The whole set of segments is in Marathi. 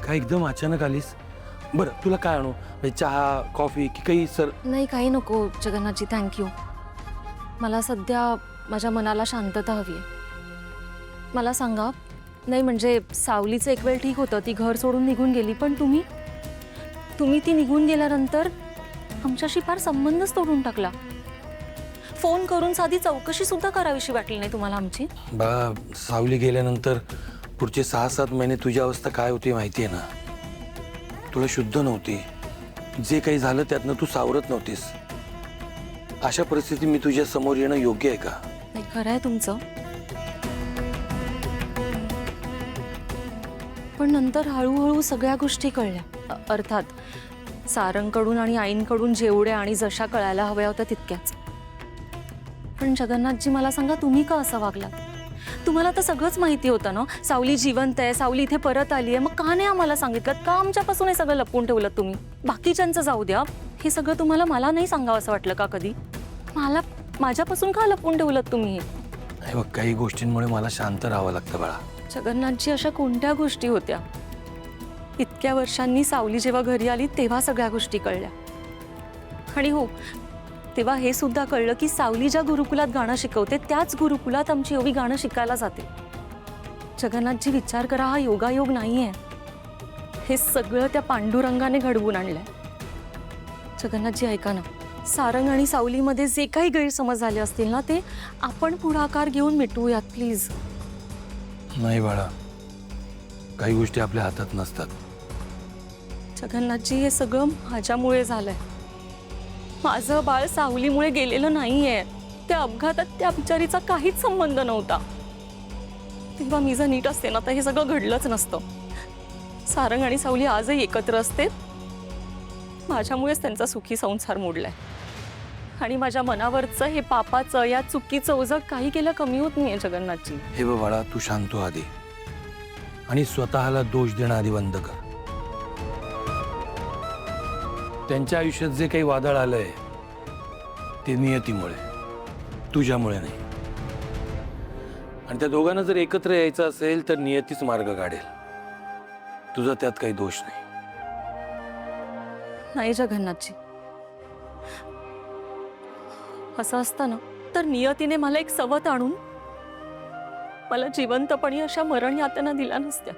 काय एकदम अचानक आलीस? बरं तुला काय आणू? चहा कॉफी की काही? सर नाही, काही नको जगन्नाथजी, थँक्यू. मला सध्या माझ्या मनाला शांतता हवी आहे. मला सांगा, नाही म्हणजे सावलीचं एक वेळ ठीक होतं, ती घर सोडून निघून गेली, पण तुम्ही ती निघून गेल्यानंतर आमच्याशी फार संबंधच तोडून टाकला. फोन करून साधी चौकशी सुद्धा करावीशी वाटली नाही तुम्हाला आमची? बा, सावली गेल्यानंतर पुढचे 6-7 महिने तुझी अवस्था काय होती माहिती आहे ना. तुला शुद्ध नव्हती, जे काही झालं त्यातनं तू सावरत नव्हतीस. अशा परिस्थितीत मी तुझ्या समोर येणं योग्य आहे का? नाही, खरं आहे तुमचं, पण नंतर हळूहळू सगळ्या गोष्टी कळल्या. अर्थात सारंगकडून आणि आईंकडून जेवढ्या आणि जशा कळायला हव्या होत्या तितक्याच. पण जगन्नाथजी, मला सांगा, तुम्ही का असं वागलात? तुम्हाला तर सगळंच माहिती होतं ना, सावली जिवंत आहे, सावली इथे परत आली आहे. मग का नाही आम्हाला सांगितलं? का आमच्यापासून हे सगळं लपवून ठेवलं तुम्ही? बाकीच्यांचं जाऊ द्या, हे सगळं तुम्हाला मला नाही सांगावं असं वाटलं का कधी? माझ्यापासून का लपवून ठेवलं तुम्ही? हे बघ, काही गोष्टींमुळे मला शांत राहावं लागतं बाळा. जगन्नाथजी, अशा कोणत्या गोष्टी होत्या? इतक्या वर्षांनी सावली जेव्हा घरी आली तेव्हा सगळ्या गोष्टी कळल्या. आणि हो, तेव्हा हे सुद्धा कळलं की सावली ज्या गुरुकुलात गाणं शिकवते त्याच गुरुकुलात आमची ओवी गाणं शिकायला जाते. जगन्नाथजी, विचार करा, हा योगायोग नाहीये, हे सगळं त्या पांडुरंगाने घडवून आणलंय. जगन्नाथजी, ऐका ना, सारंग आणि सावलीमध्ये जे काही गैरसमज झाले असतील ना, ते आपण पुढाकार घेऊन मिटवूयात प्लीज. नाही बाळा, काही गोष्टी आपल्या हातात नसतात. जगन्नाथजी, हे सगळं माझ्यामुळे झालंय. माझं बाळ सावलीमुळे गेलेलं नाहीये. त्या अपघातात त्या बिचारीचा काहीच संबंध नव्हता. तेव्हा मी जर नीट असते ना, तर हे सगळं घडलंच नसतं. सारंग आणि सावली आजही एकत्र असते. माझ्यामुळेच त्यांचा सुखी संसार मोडलाय. आणि माझ्या मनावरचं हे पापाचं, या चुकीचं ओझं काही केलं कमी होत नाहीये जगन्नाथजी. हे बघ बाळा, तू शांत हो आधी आणि स्वतःला दोष देणं आधी बंद कर. त्यांच्या आयुष्यात जे काही वादळ आलंय ते नियतीमुळे, तुझ्यामुळे नाही. आणि त्या दोघांना जर एकत्र यायचं असेल तर नियतीच मार्ग काढेल. तुझा त्यात काही दोष नाही. नाही जगन्नाथजी, असं असतं ना, तर नियतीने मला एक सवत आणून मला जिवंतपणी अशा मरण यातना दिल्या नसत्या.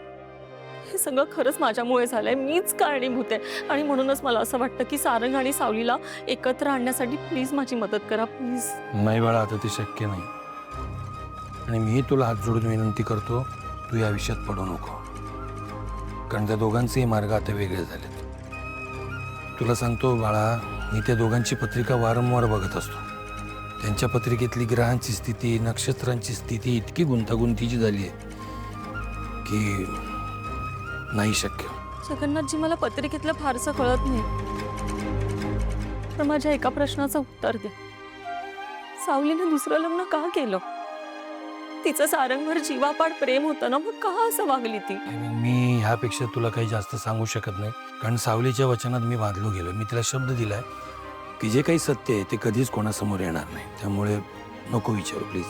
हे सगळं खरंच माझ्यामुळे झालंय, मीच कारणीभूत आहे. आणि म्हणूनच मला असं वाटतं की सारंग आणि सावलीला एकत्र आणण्यासाठी प्लीज माझी मदत करा, प्लीज. नाही बाळा, आता ते शक्य नाही. आणि मी तुला हात जोडून विनंती करतो, तू या विषयात पडू नको. कारण त्या दोघांचेही मार्ग आता वेगळे झालेत. तुला सांगतो बाळा, मी त्या दोघांची पत्रिका वारंवार बघत असतो. त्यांच्या पत्रिकेतली ग्रहांची स्थिती, नक्षत्रांची स्थिती इतकी गुंतागुंतीची झाली आहे की नाही शक्य. जगन्नाथजी, मला पत्रिकेतलं फारसं कळत नाही, पण माझ्या एका प्रश्नाचं उत्तर द्या. सावलीने दुसरं लग्न का केलं? तिचं सारंगवर जीवापाड प्रेम होतं ना, मग का असं वागली ती? मी ह्यापेक्षा तुला काही जास्त सांगू शकत नाही, कारण सावलीच्या वचनात मी बांधलो गेलो. मी तिला शब्द दिलाय की जे काही सत्य आहे ते कधीच कोणासमोर येणार नाही. त्यामुळे नको विचारू प्लीज.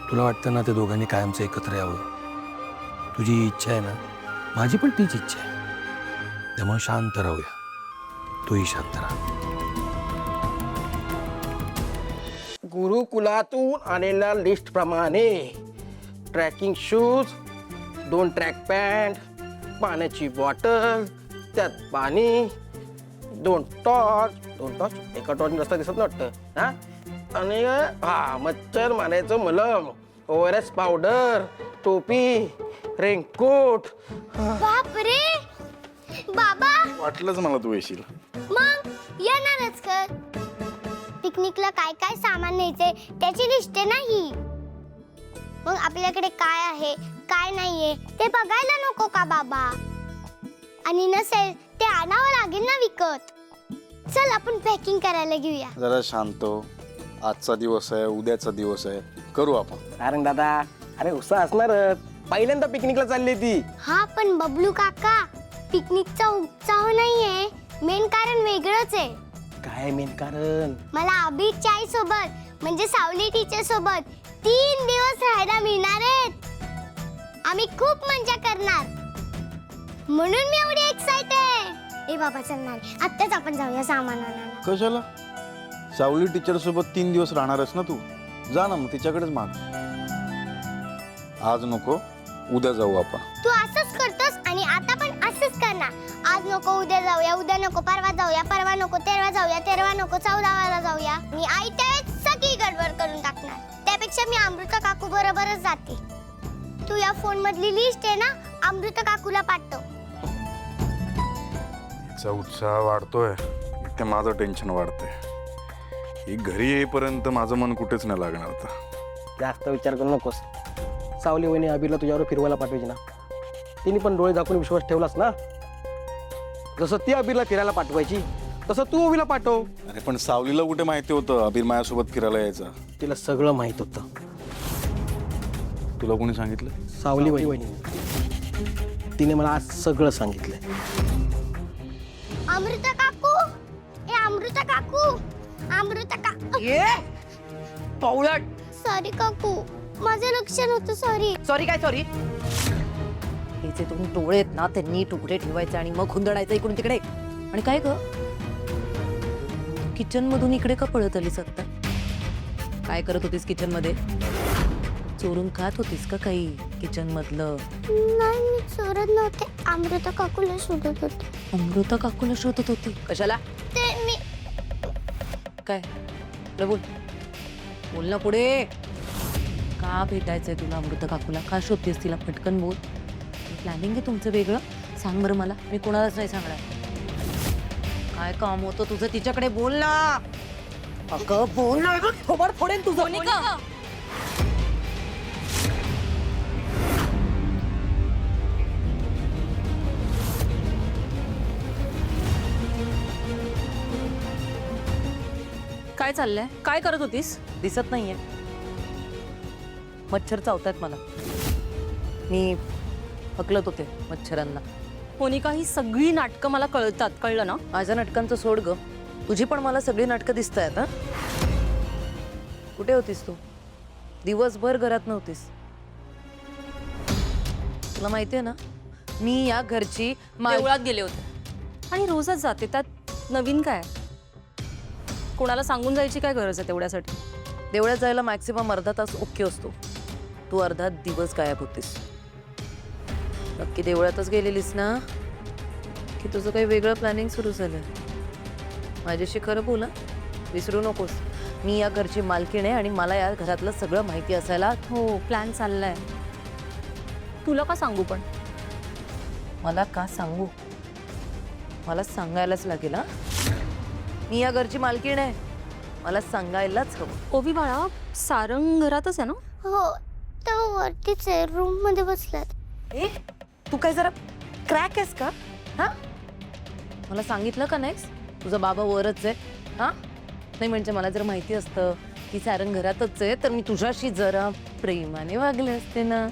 तुला वाटतं ना त्या दोघांनी कायमचं एकत्र यावं? तुझी इच्छा आहे ना, माझी पण तीच इच्छा आहे. त्यामुळे शांत राहूया, तूही शांत राहा. गुरुकुलातून आलेल्या लिस्ट प्रमाणे ट्रॅकिंग शूज, 2 ट्रॅक पॅन्ट, पाण्याची बॉटल, त्यात पाणी, 2 टॉर्च, एका टॉर्च रस्ता दिसत नव्हतं हा, आणि मच्छर मारायचं मलम, ORS पावडर, टोपी, रेनकोट. बापरे बाबा, वाटलंच मला तू येशील. मग येणारच कर. पिकनिकला काय काय सामान न्यायचे त्याची लिस्ट नाही. मग आपल्याकडे काय आहे काय नाहीये ते बघायला नको का बाबा? आणि नसेल ते आणावं लागेल ना विकत. चल आपण पॅकिंग करायला घेऊया. जरा शांत हो. आजचा दिवस आहे, उद्याचा दिवस आहे, करू आपण. सारंग दादा, अरे उत्साह असणारच. पहिल्यांदा पिकनिकला चालली ती. हा पण बबलू काका, पिकनिकचा उत्साह नाहीये, मेन कारण वेगळंच आहे. काय मेन कारण? मला अभिच्या आई सोबत म्हणजे सावली टीचर सोबत 3 दिवस राहायला मिळणार आहेत. आम्ही खूप मजा करणार. म्हणून मी एवढी एक्साइटेड. ए बाबा चल ना रे. आत्ताच आपण जाऊया सामान आणायला. कशाला? सावली टीचर सोबत 3 दिवस राहणारच ना तू. जा ना मग तिच्याकडेच माग. आज नको, उद्या जाऊ आपण. तू असंच करतोस आणि आता पण असंच कर ना. आज नको उद्या जाऊया, उद्या नको परवा जाऊया, परवा नको तेरवा जाऊया, तेरवा नको 14वाला जाऊया. मी आई त्यावेळेस सगळी गडबड करून टाकणार. त्यापेक्षा मी अमृता काकू बरोबरच जाते. तू या फोन मधली लिस्ट आहे ना, अमृता काकूला पाठव. तिचा उत्साह वाढतोय, ते माझं टेन्शन वाढतंय. ही घरी येईपर्यंत माझं मन कुठेच नाही लागणार आता. जास्त विचार करू नकोस. सावली वहिनी अभिरला तुझ्यावर फिरवायला पाठवायची ना. तिने पण डोळे दाखवून विश्वास ठेवलास ना. जसं ती अभिरला फिरायला पाठवायची तसं तू ओवीला पाठव. अरे पण सावलीला कुठे माहिती होतं अभिर माझ्यासोबत फिरायला यायचा? तिला सगळं माहित होतं. तुला कोणी सांगितलं? सावली वहिनी तिने मला आज सगळं सांगितलंय. अमृता काकू, ए अमृता काकू, अमृता काकू. ये पौळट. सॉरी काकू, माझं लक्ष नव्हतं. सॉरी. सॉरी काय सॉरी? हे जे तुम्ही डोळे आहेत ना ते नीट उघडे ठेवायचे आणि मग हुंदडायचं इकडून तिकडे. आणि काय ग, किचन मधून इकडे का पळत आलीस आत्ता? काय करत होतीस किचन मध्ये? चोरून खात होतीस का काही किचन मधलं? नाही मी चोरत नव्हते. अमृता काकूला शोधत होते. अमृता काकूला शोधत होती? कशाला? ते मी काय बोल बोल ना पुढे. का भेटायचंय तुला अमृता काकूला? का शोधतेस तिला? पटकन बोल. प्लॅनिंग आहे तुमचं वेगळं? सांग बरं मला, मी कोणालाच नाही सांगणार. काय काम होतं तुझं तिच्याकडे? बोल ना अगं, बोल ना. थोबड फोडेन तुझं. मोनिका, काय चाललंय? काय करत होतीस? दिसत नाहीये. मच्छर चावतायत मला. मी हकलत होते मच्छरांना. मोनिका, ही सगळी नाटकं मला कळतात, कळलं ना? माझ्या नाटकांचं सोड ग. तुझी पण मला सगळी नाटकं दिसत आहेत. हा, कुठे होतीस तू? दिवसभर घरात नव्हतीस. तुला माहितीये ना मी या घरची देवळात गेले होते आणि रोजच जाते, त्यात नवीन काय? कोणाला सांगून जायची काय गरज आहे तेवढ्यासाठी? देवळात जायला मॅक्सिमम अर्धा तास ओके असतो. तू अर्धा दिवस गायब होतीस. नक्की देवळातच गेलेलीस ना, की तुझं काही वेगळं प्लॅनिंग सुरू झालं? माझ्याशी खरं बोला, विसरू नकोस. मी या घरची मालकीण आहे आणि मला या घरातलं सगळं माहिती असायला. हो, प्लॅन चाललाय. तुला का सांगू पण? मला का सांगू? मला सांगायलाच लागेल. हा, मी या घरची मालकीण आहे, मला सांगायलाच हवं. ओवी बाळा, सारंग घरातच आहे ना? हो, तो वरतीच आहे, रूम मध्ये बसलात. ए, तू काय जरा क्रॅक आहेस का? हा, मला सांगितलं का नाहीस तुझा बाबा वरच आहे? हा, नाही म्हणजे मला जर माहिती असतं की सारंग घरातच आहे तर मी तुझ्याशी जरा प्रेमाने वागले असते ना.